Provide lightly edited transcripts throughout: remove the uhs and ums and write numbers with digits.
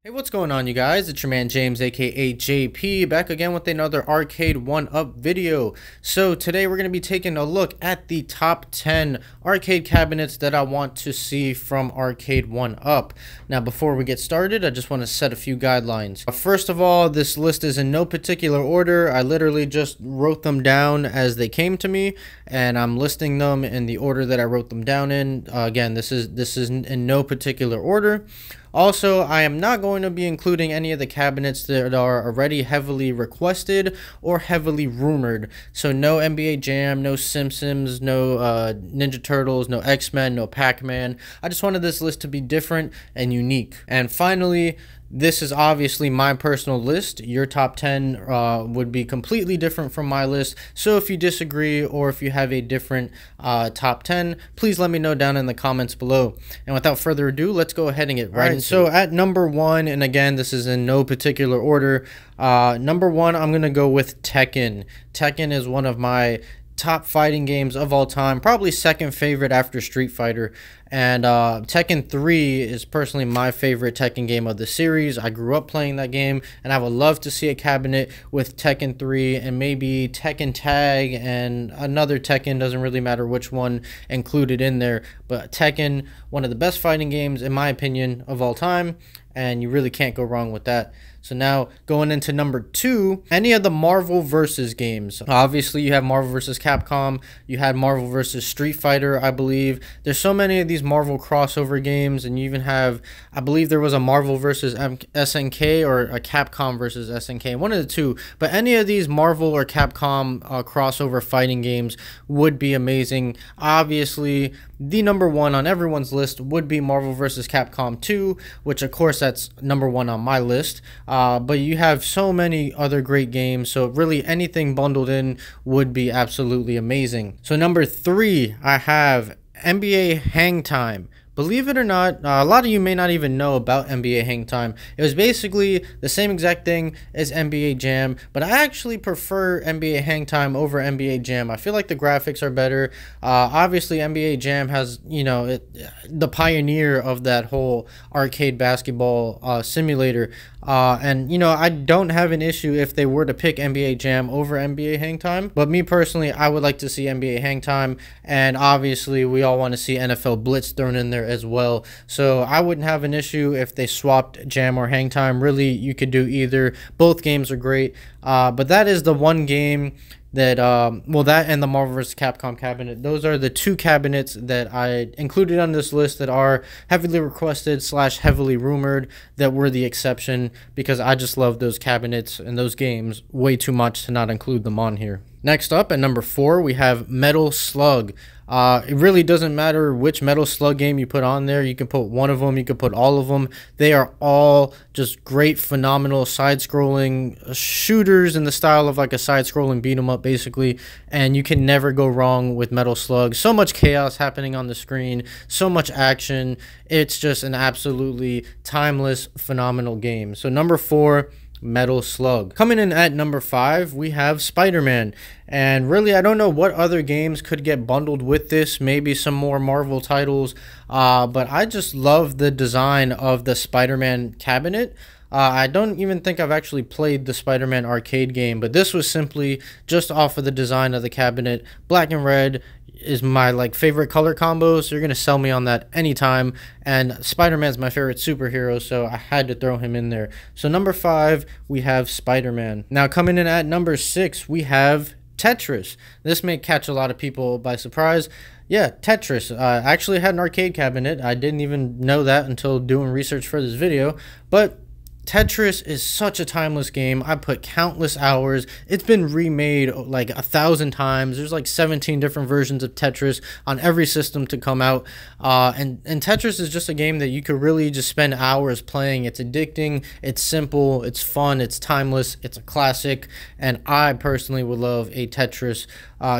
Hey, what's going on, you guys? It's your man James, aka JP, back again with another Arcade1Up video. So today we're going to be taking a look at the top 10 arcade cabinets that I want to see from Arcade1Up. Now, before we get started, I just want to set a few guidelines. First of all, this list is in no particular order. I literally just wrote them down as they came to me, and I'm listing them in the order that I wrote them down in. Again, this is in no particular order. Also, I am not going to be including any of the cabinets that are already heavily requested or heavily rumored. So no NBA Jam, no Simpsons, no Ninja Turtles, no X-Men, no Pac-Man. I just wanted this list to be different and unique. And finally, this is obviously my personal list. Your top 10 would be completely different from my list. So if you disagree or if you have a different top 10, please let me know down in the comments below. And without further ado, let's go ahead and get right into it. So at number 1, and again, this is in no particular order. Number 1, I'm going to go with Tekken. Tekken is one of my top fighting games of all time, probably second favorite after Street Fighter. And Tekken 3 is personally my favorite Tekken game of the series. I grew up playing that game, and I would love to see a cabinet with Tekken 3 and maybe Tekken Tag and another Tekken, doesn't really matter which one, included in there. But Tekken, one of the best fighting games in my opinion of all time, and you really can't go wrong with that. So now going into number 2, any of the Marvel vs. games. Obviously you have Marvel vs. Capcom, you had Marvel vs. Street Fighter, I believe. There's so many of these Marvel crossover games, and you even have, I believe there was a Marvel vs. SNK or a Capcom vs. SNK, one of the two. But any of these Marvel or Capcom crossover fighting games would be amazing. Obviously, the number 1 on everyone's list would be Marvel vs. Capcom 2, which of course that's number 1 on my list. But you have so many other great games, so really anything bundled in would be absolutely amazing. So number 3, I have NBA Hang Time. Believe it or not, a lot of you may not even know about NBA Hang Time. It was basically the same exact thing as NBA Jam, but I actually prefer NBA Hang Time over NBA Jam. I feel like the graphics are better. Obviously, NBA Jam has, you know, the pioneer of that whole arcade basketball simulator. And, you know, I don't have an issue if they were to pick NBA Jam over NBA Hang Time. But me personally, I would like to see NBA Hang Time. And obviously, we all want to see NFL Blitz thrown in there as well. So I wouldn't have an issue if they swapped Jam or Hang Time. Really, you could do either. Both games are great. But that is the one game that well, that and the Marvel vs. Capcom cabinet, those are the 2 cabinets that I included on this list that are heavily requested / heavily rumored, that were the exception, because I just love those cabinets and those games way too much to not include them on here. Next up, at number 4, we have Metal Slug. It really doesn't matter which Metal Slug game you put on there. You can put one of them, you can put all of them. They are all just great, phenomenal side-scrolling shooters in the style of like a side-scrolling beat-em-up, basically. And you can never go wrong with Metal Slug. So much chaos happening on the screen, so much action. It's just an absolutely timeless, phenomenal game. So number 4, Metal Slug. Coming in at number 5, we have Spider-Man. And really, I don't know what other games could get bundled with this. Maybe some more Marvel titles. But I just love the design of the Spider-Man cabinet. I don't even think I've actually played the Spider-Man arcade game, but this was simply just off of the design of the cabinet. Black and red is my like favorite color combo, so you're gonna sell me on that anytime. And Spider-Man's my favorite superhero, so I had to throw him in there. So number 5, we have Spider-Man. Now coming in at number 6, we have Tetris. This may catch a lot of people by surprise. Yeah, Tetris. I actually had an arcade cabinet. I didn't even know that until doing research for this video, but Tetris is such a timeless game. I put countless hours. It's been remade like 1,000 times. There's like 17 different versions of Tetris on every system to come out. And Tetris is just a game that you could really just spend hours playing. It's addicting. It's simple. It's fun. It's timeless. It's a classic. And I personally would love a Tetris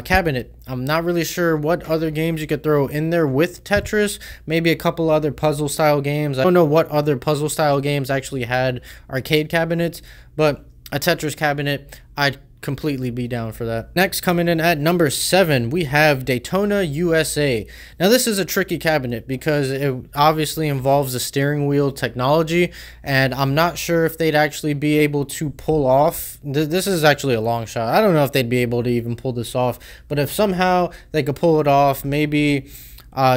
cabinet. I'm not really sure what other games you could throw in there with Tetris. Maybe a couple other puzzle style games. I don't know what other puzzle style games actually had arcade cabinets, but a Tetris cabinet, I completely be down for that. Next, coming in at number 7, we have Daytona USA. Now this is a tricky cabinet because it obviously involves the steering wheel technology, and I'm not sure if they'd actually be able to pull off. This is actually a long shot. I don't know if they'd be able to even pull this off, but if somehow they could pull it off, maybe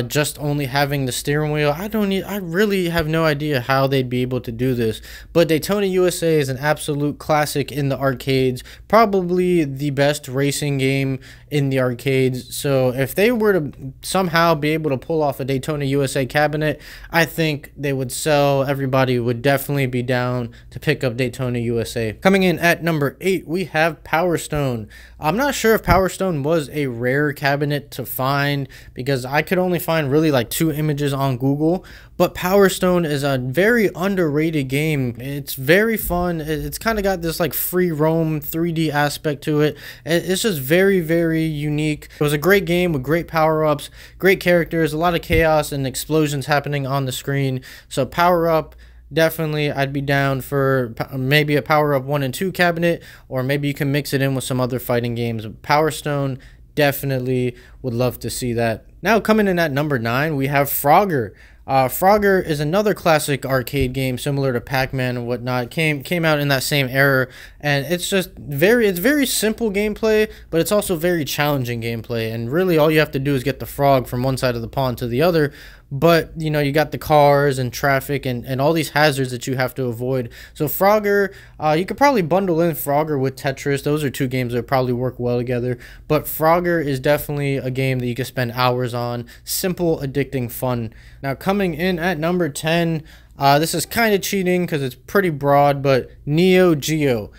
just only having the steering wheel, I really have no idea how they'd be able to do this. But Daytona USA is an absolute classic in the arcades, probably the best racing game in the arcades. So if they were to somehow be able to pull off a Daytona USA cabinet, I think they would sell. Everybody would definitely be down to pick up Daytona USA. Coming in at number 8, we have Power Stone. I'm not sure if Power Stone was a rare cabinet to find because I could only find really like 2 images on Google, but Power Stone is a very underrated game. It's very fun. It's kind of got this like free roam 3D aspect to it. It's just very, very unique. It was a great game with great power-ups, great characters, a lot of chaos and explosions happening on the screen. So Power Up, definitely I'd be down for maybe a Power Up 1 and 2 cabinet, or maybe you can mix it in with some other fighting games. Power Stone, definitely would love to see that. Now coming in at number 9, we have Frogger. Frogger is another classic arcade game similar to Pac-Man and whatnot. Came out in that same era, and it's very simple gameplay, but it's also very challenging gameplay. And really all you have to do is get the frog from one side of the pond to the other. But you know, you got the cars and traffic and all these hazards that you have to avoid. So Frogger, you could probably bundle in Frogger with Tetris. Those are 2 games that probably work well together. But Frogger is definitely a game that you can spend hours on. Simple, addicting fun. Now coming in at number 10, this is kind of cheating because it's pretty broad, but Neo Geo.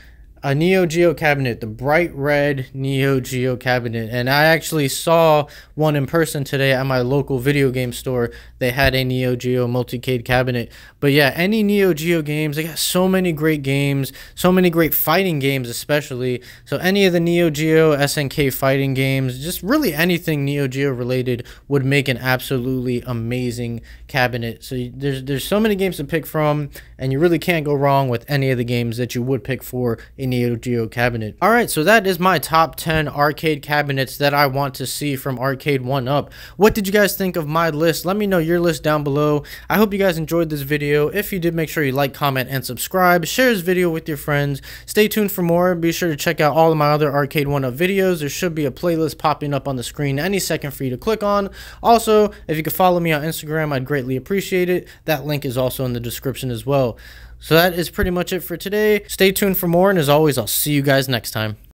A Neo Geo cabinet, the bright red Neo Geo cabinet. And I actually saw one in person today at my local video game store. They had a Neo Geo multicade cabinet. But yeah, any Neo Geo games, they got so many great games, so many great fighting games especially. So any of the Neo Geo SNK fighting games, just really anything Neo Geo related would make an absolutely amazing cabinet. So there's so many games to pick from, and you really can't go wrong with any of the games that you would pick for a Neo Geo cabinet. Alright, so that is my top 10 arcade cabinets that I want to see from Arcade1Up. What did you guys think of my list? Let me know your list down below. I hope you guys enjoyed this video. If you did, make sure you like, comment, and subscribe. Share this video with your friends. Stay tuned for more. Be sure to check out all of my other Arcade1Up videos. There should be a playlist popping up on the screen any second for you to click on. Also, if you could follow me on Instagram, I'd greatly appreciate it. That link is also in the description as well. So that is pretty much it for today. Stay tuned for more, and as always, I'll see you guys next time.